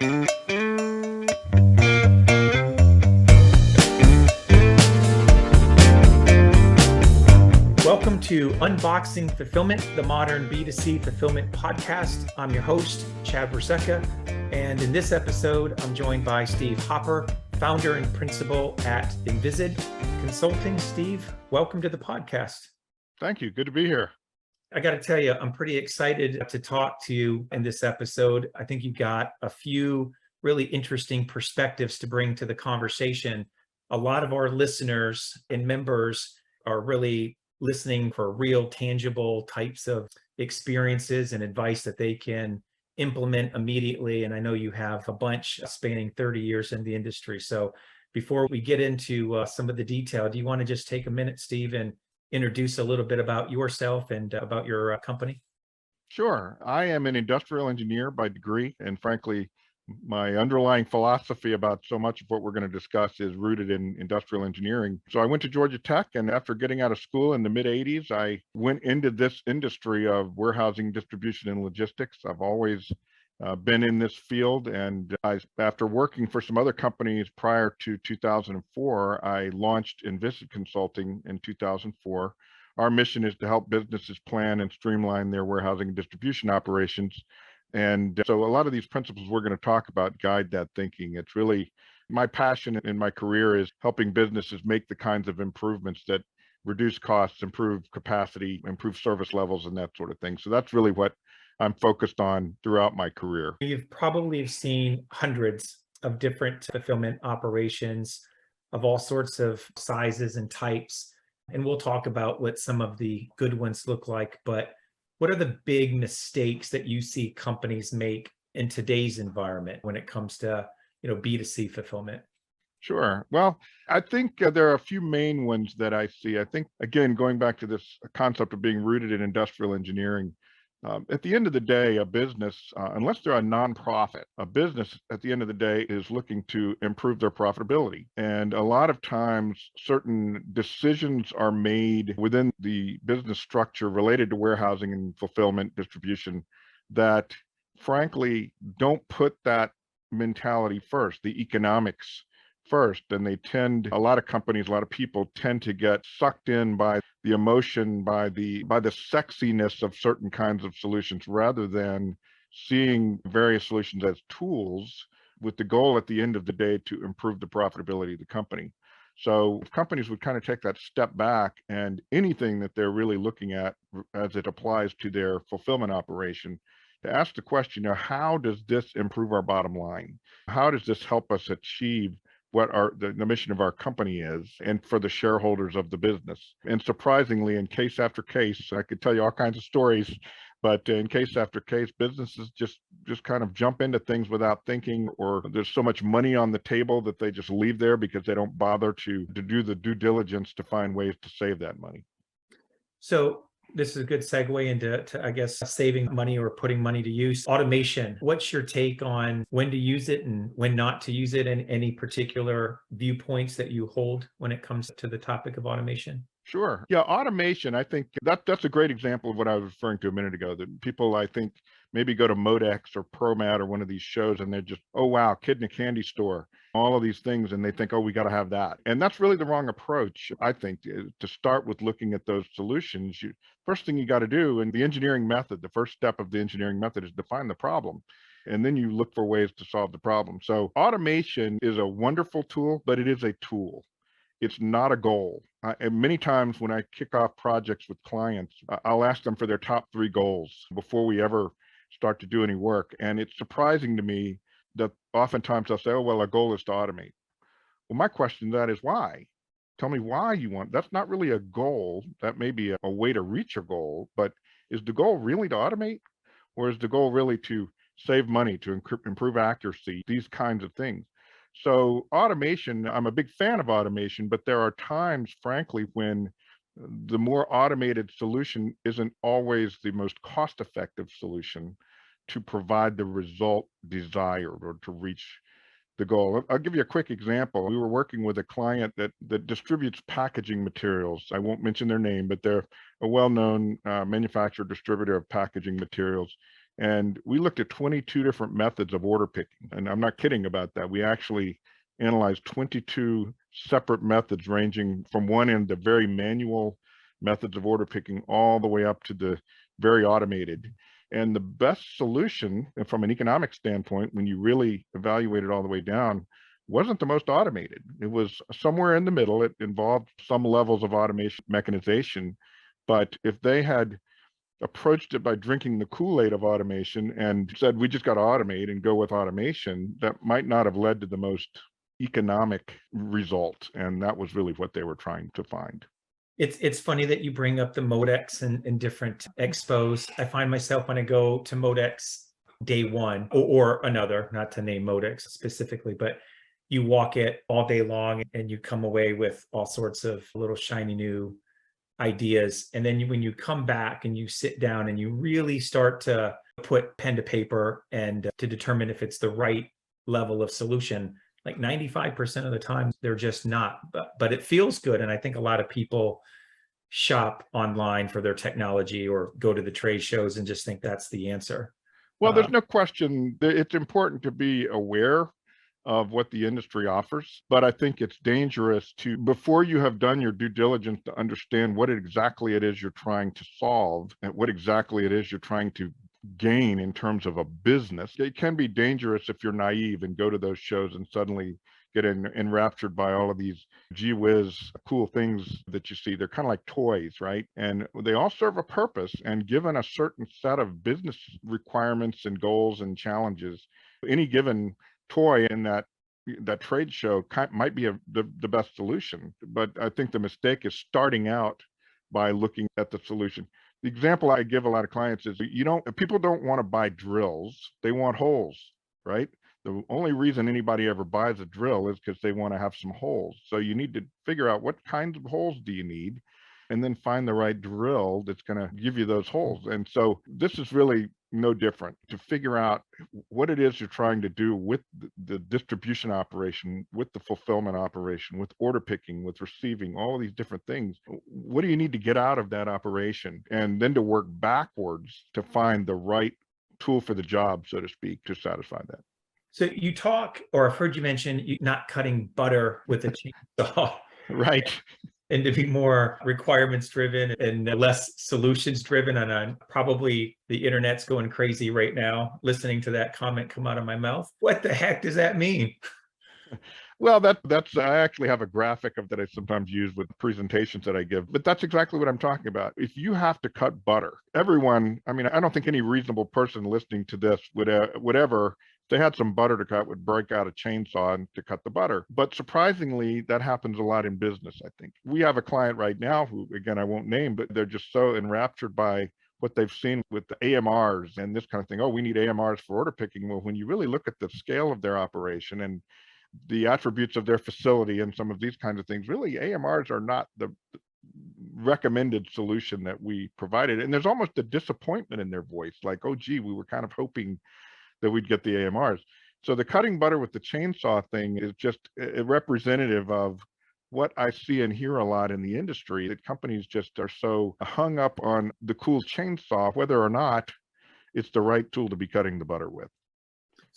Welcome to Unboxing Fulfillment, the modern B2C fulfillment podcast. I'm your host, Chad Versecca, and in this episode, I'm joined by Steve Hopper, founder and principal at Inviscid Consulting. Steve, welcome to the podcast. Thank you. Good to be here. I got to tell you, I'm pretty excited to talk to you in this episode. I think you've got a few really interesting perspectives to bring to the conversation. A lot of our listeners and members are really listening for real tangible types of experiences and advice that they can implement immediately. And I know you have a bunch spanning 30 years in the industry. So before we get into some of the detail, do you want to just take a minute, Steve, and introduce a little bit about yourself and about your company? Sure. I am an industrial engineer by degree, and frankly, my underlying philosophy about so much of what we're going to discuss is rooted in industrial engineering. So I went to Georgia Tech, and after getting out of school in the mid-'80s, I went into this industry of warehousing, distribution, and logistics. I've always been in this field, and after working for some other companies prior to 2004, I launched Inviscid Consulting in 2004. Our mission is to help businesses plan and streamline their warehousing and distribution operations. And so a lot of these principles we're going to talk about guide that thinking. It's really my passion in my career is helping businesses make the kinds of improvements that reduce costs, improve capacity, improve service levels, and that sort of thing. So that's really what I'm focused on throughout my career. You've probably seen hundreds of different fulfillment operations of all sorts of sizes and types. And we'll talk about what some of the good ones look like. But what are the big mistakes that you see companies make in today's environment when it comes to, B2C fulfillment? Sure. Well, I think there are a few main ones that I see. I think, again, going back to this concept of being rooted in industrial engineering, at the end of the day, a business, unless they're a nonprofit, a business at the end of the day is looking to improve their profitability. And a lot of times, certain decisions are made within the business structure related to warehousing and fulfillment distribution that, frankly, don't put that mentality first, the economics first. And a lot of companies, a lot of people tend to get sucked in by the emotion, by the sexiness of certain kinds of solutions, rather than seeing various solutions as tools with the goal at the end of the day to improve the profitability of the company. So if companies would kind of take that step back, and anything that they're really looking at as it applies to their fulfillment operation, to ask the question, how does this improve our bottom line? How does this help us achieve what the mission of our company is, and for the shareholders of the business? And surprisingly, in case after case, I could tell you all kinds of stories, but in case after case, businesses just kind of jump into things without thinking, or there's so much money on the table that they just leave there because they don't bother to do the due diligence to find ways to save that money. So this is a good segue into, I guess, saving money or putting money to use. Automation. What's your take on when to use it and when not to use it, and any particular viewpoints that you hold when it comes to the topic of automation? Sure. Yeah, automation, I think that's a great example of what I was referring to a minute ago, that people, I think, maybe go to Modex or PROMAT or one of these shows, and they're just, oh, wow, kid in a candy store, all of these things, and they think, oh, we got to have that. And that's really the wrong approach, I think, to start with looking at those solutions. First thing you got to do, and the engineering method, the first step of the engineering method is define the problem. And then you look for ways to solve the problem. So automation is a wonderful tool, but it is a tool. It's not a goal. And many times when I kick off projects with clients, I'll ask them for their top 3 goals before we ever start to do any work. And it's surprising to me that oftentimes they'll say, oh, well, our goal is to automate. Well, my question to that is why? Tell me why you want. That's not really a goal. That may be a way to reach a goal, but is the goal really to automate? Or is the goal really to save money, to improve accuracy, these kinds of things? So automation, I'm a big fan of automation, but there are times, frankly, when the more automated solution isn't always the most cost-effective solution to provide the result desired or to reach the goal. I'll give you a quick example. We were working with a client that distributes packaging materials. I won't mention their name, but they're a well-known manufacturer, distributor of packaging materials. And we looked at 22 different methods of order picking. And I'm not kidding about that. We actually analyzed 22 separate methods, ranging from one end, the very manual methods of order picking, all the way up to the very automated. And the best solution from an economic standpoint, when you really evaluate it all the way down, wasn't the most automated. It was somewhere in the middle. It involved some levels of automation mechanization. But if they had approached it by drinking the Kool-Aid of automation and said, we just got to automate and go with automation, that might not have led to the most economic result. And that was really what they were trying to find. It's funny that you bring up the Modex and different expos. I find myself when I go to Modex day one or another, not to name Modex specifically, but you walk it all day long and you come away with all sorts of little shiny new ideas. And then when you come back and you sit down and you really start to put pen to paper and to determine if it's the right level of solution, like 95% of the time, they're just not, but it feels good. And I think a lot of people shop online for their technology or go to the trade shows and just think that's the answer. Well, there's no question that it's important to be aware of what the industry offers, but I think it's dangerous to, before you have done your due diligence to understand what exactly it is you're trying to solve and what exactly it is you're trying to gain in terms of a business. It can be dangerous if you're naive and go to those shows and suddenly get enraptured by all of these gee whiz cool things that you see. They're kind of like toys, right? And they all serve a purpose, and given a certain set of business requirements and goals and challenges, any given toy in that trade show might be the best solution. But I think the mistake is starting out by looking at the solution. The example I give a lot of clients is people don't want to buy drills, they want holes, right? The only reason anybody ever buys a drill is because they want to have some holes. So you need to figure out what kinds of holes do you need, and then find the right drill that's going to give you those holes. And so this is really no different, to figure out what it is you're trying to do with the distribution operation, with the fulfillment operation, with order picking, with receiving, all of these different things. What do you need to get out of that operation? And then to work backwards to find the right tool for the job, so to speak, to satisfy that. So you talk, or I've heard you mention not cutting butter with a chainsaw. Right. And to be more requirements driven and less solutions driven. And probably the internet's going crazy right now listening to that comment come out of my mouth. What the heck does that mean? Well, that's I actually have a graphic of that I sometimes use with presentations that I give, but that's exactly what I'm talking about. If you have to cut butter, everyone, I mean, I don't think any reasonable person listening to this would ever, if they had some butter to cut, would break out a chainsaw and to cut the butter. But surprisingly, that happens a lot in business, I think. We have a client right now who, again, I won't name, but they're just so enraptured by what they've seen with the AMRs and this kind of thing. Oh, we need AMRs for order picking. Well, when you really look at the scale of their operation and the attributes of their facility and some of these kinds of things, really AMRs are not the recommended solution that we provided. And there's almost a disappointment in their voice, like, oh gee, we were kind of hoping that we'd get the AMRs. So the cutting butter with the chainsaw thing is just a representative of what I see and hear a lot in the industry, that companies just are so hung up on the cool chainsaw, whether or not it's the right tool to be cutting the butter with.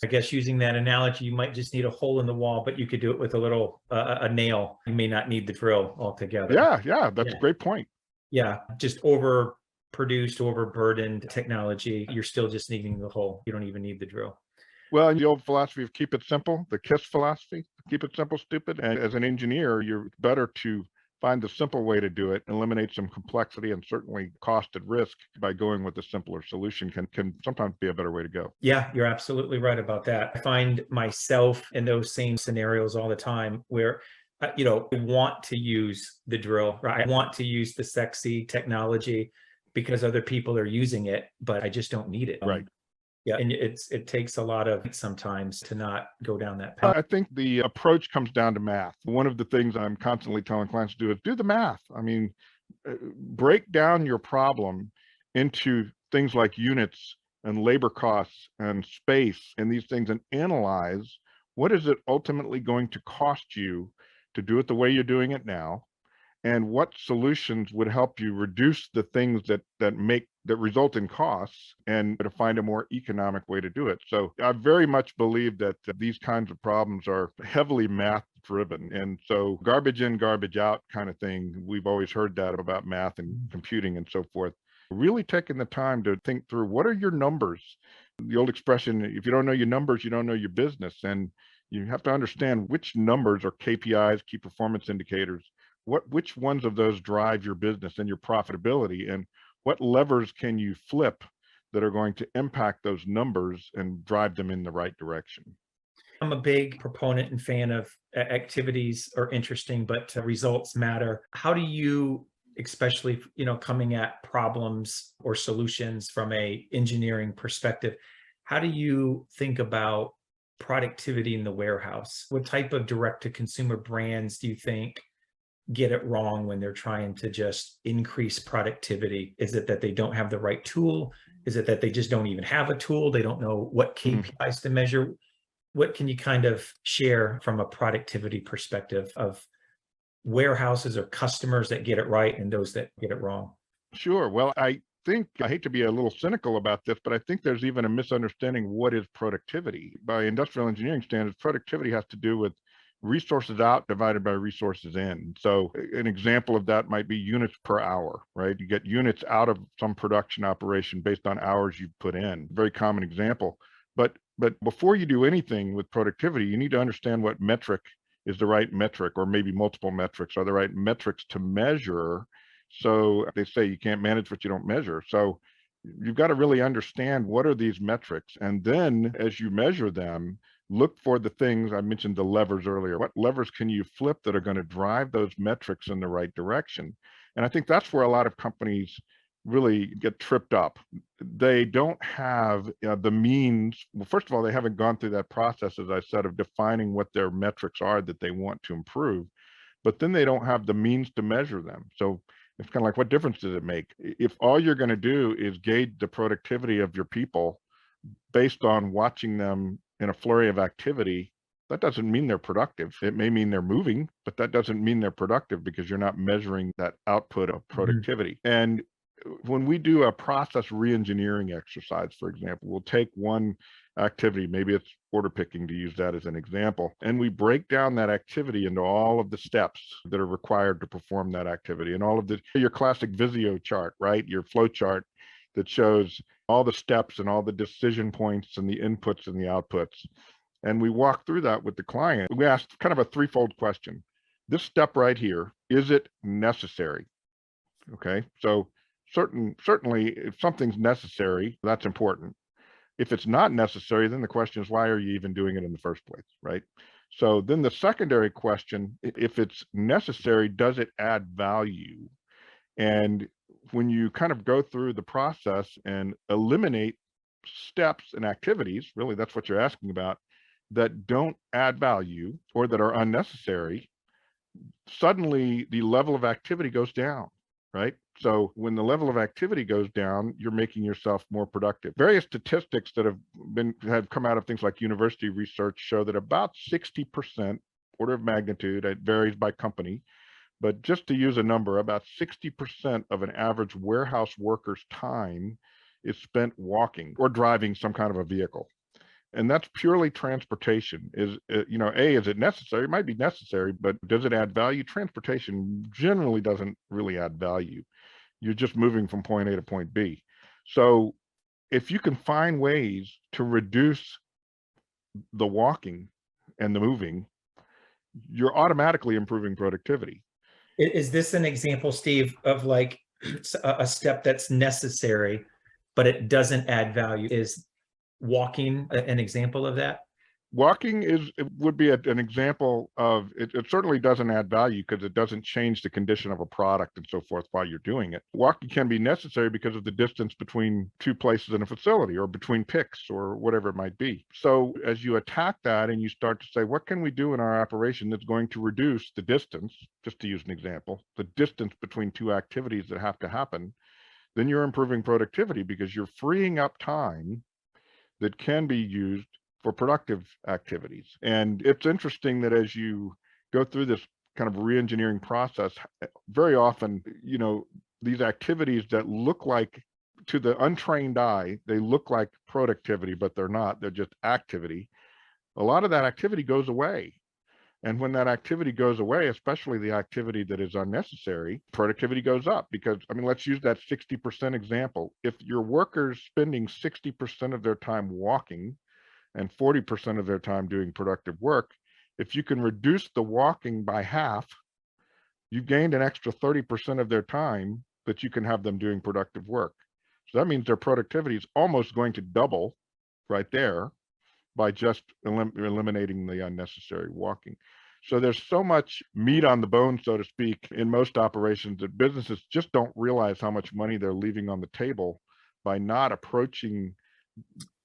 I guess using that analogy, you might just need a hole in the wall, but you could do it with a little a nail. You may not need the drill altogether. Yeah, that's a great point. Yeah, just overproduced, overburdened technology. You're still just needing the hole. You don't even need the drill. Well, the old philosophy of keep it simple, the KISS philosophy, keep it simple, stupid. And as an engineer, you're better to find the simple way to do it, eliminate some complexity and certainly cost and risk by going with a simpler solution can sometimes be a better way to go. Yeah, you're absolutely right about that. I find myself in those same scenarios all the time where, I want to use the drill, right? I want to use the sexy technology because other people are using it, but I just don't need it. Right. Yeah, and it takes a lot of sometimes to not go down that path. I think the approach comes down to math. One of the things I'm constantly telling clients to do is do the math. I mean, break down your problem into things like units and labor costs and space and these things, and analyze what is it ultimately going to cost you to do it the way you're doing it now, and what solutions would help you reduce the things that result in costs, and to find a more economic way to do it. So I very much believe that these kinds of problems are heavily math driven. And so garbage in, garbage out kind of thing, we've always heard that about math and computing and so forth. Really taking the time to think through, what are your numbers? The old expression, if you don't know your numbers, you don't know your business. And you have to understand which numbers are KPIs, key performance indicators, which ones of those drive your business and your profitability, and what levers can you flip that are going to impact those numbers and drive them in the right direction. I'm a big proponent and fan of activities are interesting, but results matter. How do you, especially, coming at problems or solutions from a engineering perspective, how do you think about productivity in the warehouse? What type of direct to consumer brands do you think get it wrong when they're trying to just increase productivity? Is it that they don't have the right tool? Is it that they just don't even have a tool? They don't know what KPIs to measure? What can you kind of share from a productivity perspective of warehouses or customers that get it right and those that get it wrong? Sure. Well, I hate to be a little cynical about this, but I think there's even a misunderstanding what is productivity. By industrial engineering standards, productivity has to do with resources out divided by resources in. So an example of that might be units per hour, right? You get units out of some production operation based on hours you put in. Very common example. But before you do anything with productivity, you need to understand what metric is the right metric, or maybe multiple metrics are the right metrics to measure. So they say you can't manage what you don't measure. So you've got to really understand what are these metrics. And then as you measure them, look for the things I mentioned, the levers earlier. What levers can you flip that are going to drive those metrics in the right direction? And I think that's where a lot of companies really get tripped up. They don't have the means. Well, first of all, they haven't gone through that process, as I said, of defining what their metrics are that they want to improve, but then they don't have the means to measure them. So it's kind of like, what difference does it make? If all you're going to do is gauge the productivity of your people based on watching them in a flurry of activity, that doesn't mean they're productive. It may mean they're moving, but that doesn't mean they're productive, because you're not measuring that output of productivity. And when we do a process re-engineering exercise, for example, we'll take one activity, maybe it's order picking, to use that as an example, and we break down that activity into all of the steps that are required to perform that activity, and all of your classic Visio chart, right? Your flow chart that shows all the steps and all the decision points and the inputs and the outputs. And we walk through that with the client. We ask kind of a threefold question. This step right here, is it necessary? Okay, so certainly if something's necessary, that's important. If it's not necessary, then the question is, why are you even doing it in the first place, right? So then the secondary question, if it's necessary, does it add value? And when you kind of go through the process and eliminate steps and activities, really that's what you're asking about, that don't add value or that are unnecessary, suddenly the level of activity goes down, right? So when the level of activity goes down, you're making yourself more productive. Various statistics that have come out of things like university research show that about 60%, order of magnitude, it varies by company, but just to use a number, about 60% of an average warehouse worker's time is spent walking or driving some kind of a vehicle. And that's purely transportation. Is it necessary? It might be necessary, but does it add value? Transportation generally doesn't really add value. You're just moving from point A to point B. So if you can find ways to reduce the walking and the moving, you're automatically improving productivity. Is this an example, Steve, of like a step that's necessary, but it doesn't add value? Is walking an example of that? Walking would be an example of it. It certainly doesn't add value because it doesn't change the condition of a product and so forth while you're doing it. Walking can be necessary because of the distance between two places in a facility or between picks or whatever it might be. So as you attack that and you start to say, what can we do in our operation that's going to reduce the distance, just to use an example, the distance between two activities that have to happen, then you're improving productivity because you're freeing up time that can be used for productive activities. And it's interesting that as you go through this kind of re-engineering process, very often, these activities that look like, to the untrained eye, they look like productivity, but they're not. They're just activity. A lot of that activity goes away. And when that activity goes away, especially the activity that is unnecessary, productivity goes up. Because, let's use that 60% example. If your workers spending 60% of their time walking and 40% of their time doing productive work, if you can reduce the walking by half, you've gained an extra 30% of their time that you can have them doing productive work. So that means their productivity is almost going to double right there by just eliminating the unnecessary walking. So there's so much meat on the bone, so to speak, in most operations that businesses just don't realize how much money they're leaving on the table by not approaching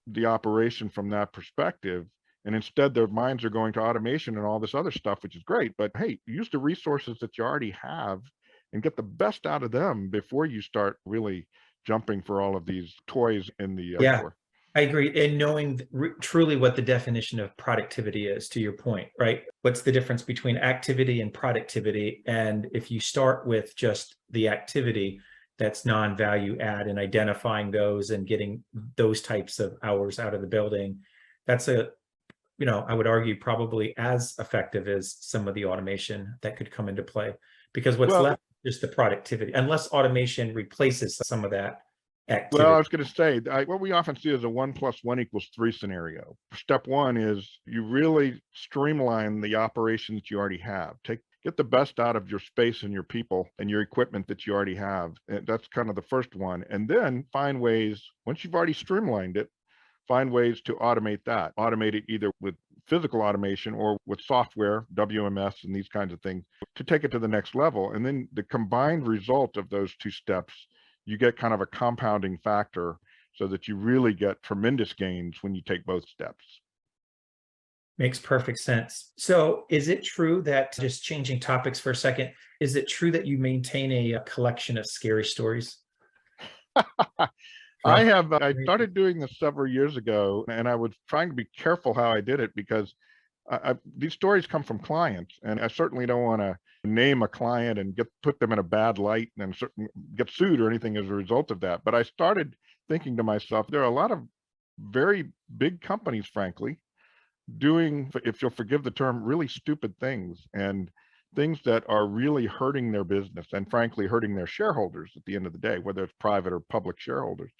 the operation from that perspective. And instead, their minds are going to automation and all this other stuff, which is great. But hey, use the resources that you already have and get the best out of them before you start really jumping for all of these toys in the store. I agree. And knowing truly what the definition of productivity is, to your point, right? What's the difference between activity and productivity? And if you start with just the activity, that's non-value add, and identifying those and getting those types of hours out of the building, that's I would argue probably as effective as some of the automation that could come into play, because what's left is just the productivity, unless automation replaces some of that activity. Well, I was going to say, what we often see is a 1 + 1 = 3 scenario. Step one is you really streamline the operation that you already have. Get the best out of your space and your people and your equipment that you already have. And that's kind of the first one. And then find ways, once you've already streamlined it, find ways to automate that. Automate it either with physical automation or with software, WMS, and these kinds of things to take it to the next level. And then the combined result of those two steps, you get kind of a compounding factor so that you really get tremendous gains when you take both steps. Makes perfect sense. So is it true that, just changing topics for a second, is it true that you maintain a collection of scary stories? I started doing this several years ago, and I was trying to be careful how I did it because these stories come from clients, and I certainly don't want to name a client and put them in a bad light and get sued or anything as a result of that. But I started thinking to myself, there are a lot of very big companies, frankly, doing, if you'll forgive the term, really stupid things, and things that are really hurting their business and frankly hurting their shareholders at the end of the day, whether it's private or public shareholders.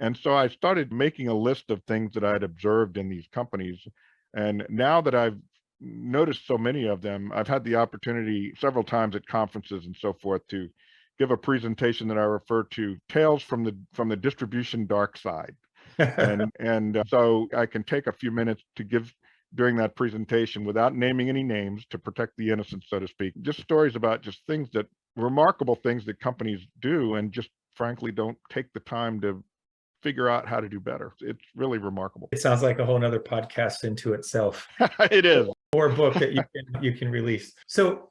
And so I started making a list of things that I had observed in these companies. And now that I've noticed so many of them, I've had the opportunity several times at conferences and so forth to give a presentation that I refer to Tales from the Distribution Dark Side. and so I can take a few minutes to give during that presentation without naming any names to protect the innocent, so to speak, just stories about just remarkable things that companies do and just frankly don't take the time to figure out how to do better. It's really remarkable. It sounds like a whole nother podcast into itself. It is. Or a book that you can release. So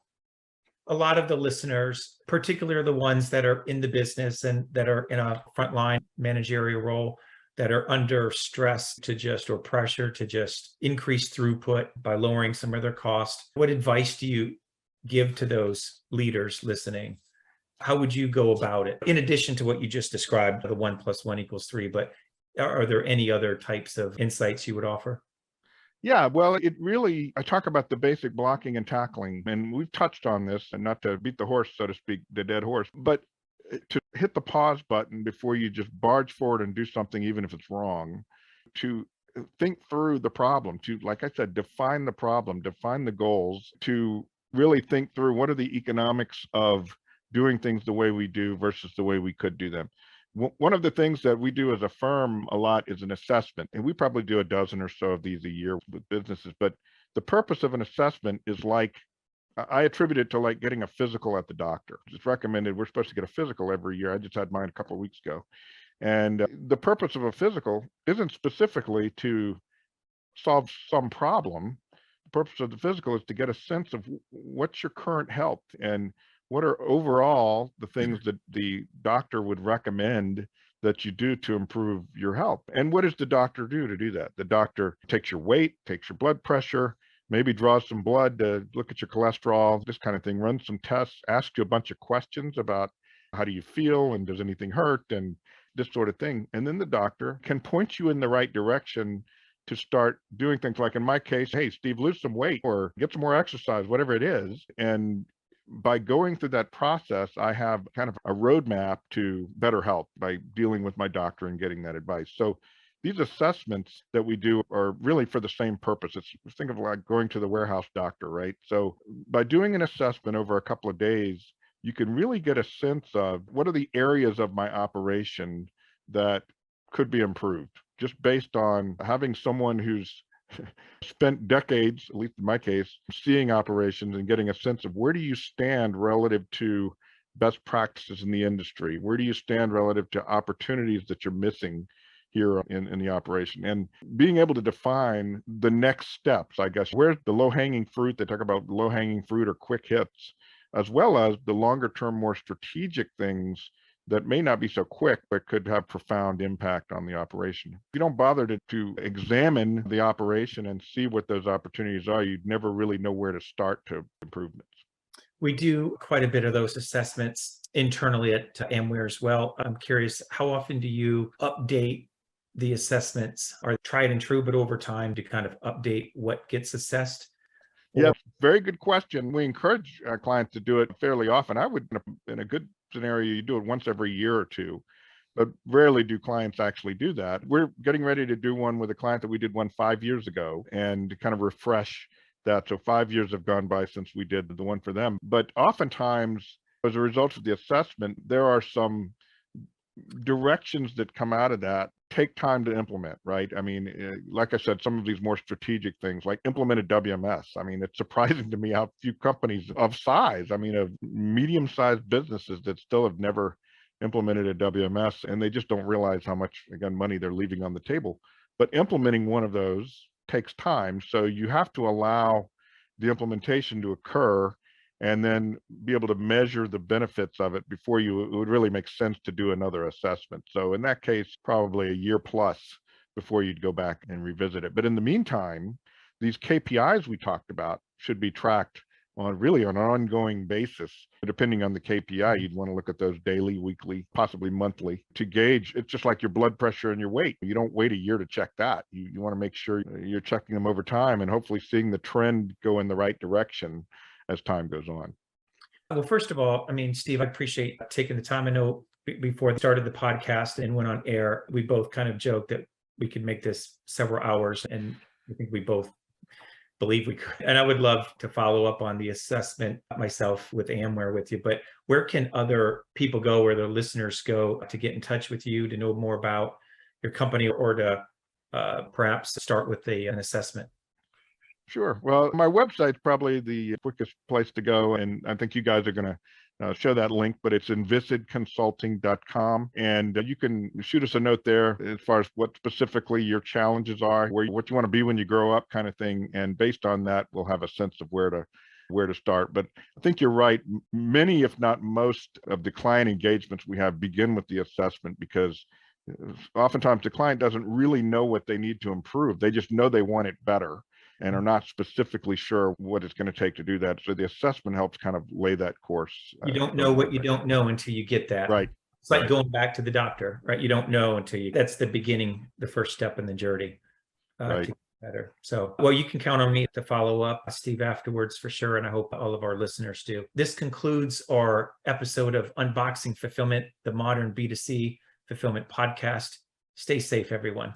a lot of the listeners, particularly the ones that are in the business and that are in a frontline managerial role, that are under stress or pressure to just increase throughput by lowering some of their costs, what advice do you give to those leaders listening? How would you go about it? In addition to what you just described, the 1 + 1 = 3, but are there any other types of insights you would offer? Yeah, well, I talk about the basic blocking and tackling, and we've touched on this, and not to beat the horse, so to speak, the dead horse, but to hit the pause button before you just barge forward and do something, even if it's wrong, to think through the problem, to, like I said, define the problem, define the goals, to really think through what are the economics of doing things the way we do versus the way we could do them. One of the things that we do as a firm a lot is an assessment, and we probably do a dozen or so of these a year with businesses. But the purpose of an assessment is I attribute it to like getting a physical at the doctor. It's recommended. We're supposed to get a physical every year. I just had mine a couple of weeks ago. And the purpose of a physical isn't specifically to solve some problem. The purpose of the physical is to get a sense of what's your current health and what are overall the things that the doctor would recommend that you do to improve your health. And what does the doctor do to do that? The doctor takes your weight, takes your blood pressure, maybe draw some blood to look at your cholesterol, this kind of thing, run some tests, ask you a bunch of questions about how do you feel and does anything hurt and this sort of thing. And then the doctor can point you in the right direction to start doing things like, in my case, hey, Steve, lose some weight or get some more exercise, whatever it is. And by going through that process, I have kind of a roadmap to better health by dealing with my doctor and getting that advice. So these assessments that we do are really for the same purpose. Think of like going to the warehouse doctor, right? So by doing an assessment over a couple of days, you can really get a sense of what are the areas of my operation that could be improved, just based on having someone who's spent decades, at least in my case, seeing operations and getting a sense of where do you stand relative to best practices in the industry? Where do you stand relative to opportunities that you're missing here in the operation, and being able to define the next steps, I guess, where's the low-hanging fruit. They talk about low-hanging fruit or quick hits, as well as the longer term, more strategic things that may not be so quick, but could have profound impact on the operation. If you don't bother to examine the operation and see what those opportunities are, you'd never really know where to start to improvements. We do quite a bit of those assessments internally at Amware as well. I'm curious, how often do you update the assessments? Are tried and true, but over time to kind of update what gets assessed? Yeah, very good question. We encourage our clients to do it fairly often. I would, in a good scenario, you do it once every year or two, but rarely do clients actually do that. We're getting ready to do one with a client that we did one 5 years ago and to kind of refresh that. So 5 years have gone by since we did the one for them. But oftentimes, as a result of the assessment, there are some directions that come out of that take time to implement, right? I mean, like I said, some of these more strategic things like implemented WMS. I mean, it's surprising to me how few companies of size, I mean, of medium-sized businesses that still have never implemented a WMS, and they just don't realize how much, again, money they're leaving on the table. But implementing one of those takes time. So you have to allow the implementation to occur and then be able to measure the benefits of it before it would really make sense to do another assessment. So in that case, probably a year plus before you'd go back and revisit it. But in the meantime, these KPIs we talked about should be tracked on an ongoing basis. Depending on the KPI, you'd want to look at those daily, weekly, possibly monthly to gauge. It's just like your blood pressure and your weight. You don't wait a year to check that. You want to make sure you're checking them over time and hopefully seeing the trend go in the right direction as time goes on. Well, first of all, I mean, Steve, I appreciate taking the time. I know before we started the podcast and went on air, we both kind of joked that we could make this several hours, and I think we both believe we could. And I would love to follow up on the assessment myself with Amware with you, but where can other people go, where their listeners go to get in touch with you, to know more about your company, or to perhaps start with an assessment? Sure. Well, my website's probably the quickest place to go, and I think you guys are going to show that link, but it's inviscidconsulting.com, and you can shoot us a note there as far as what specifically your challenges are, what you want to be when you grow up, kind of thing, and based on that, we'll have a sense of where to start. But I think you're right. Many, if not most, of the client engagements we have begin with the assessment, because oftentimes the client doesn't really know what they need to improve. They just know they want it better and are not specifically sure what it's going to take to do that. So the assessment helps kind of lay that course. You don't know what you don't know until you get that. Right. It's like going back to the doctor, right? You don't know until that's the beginning, the first step in the journey to get better. So, well, you can count on me to follow up, Steve, afterwards for sure. And I hope all of our listeners do. This concludes our episode of Unboxing Fulfillment, the Modern B2C Fulfillment Podcast. Stay safe, everyone.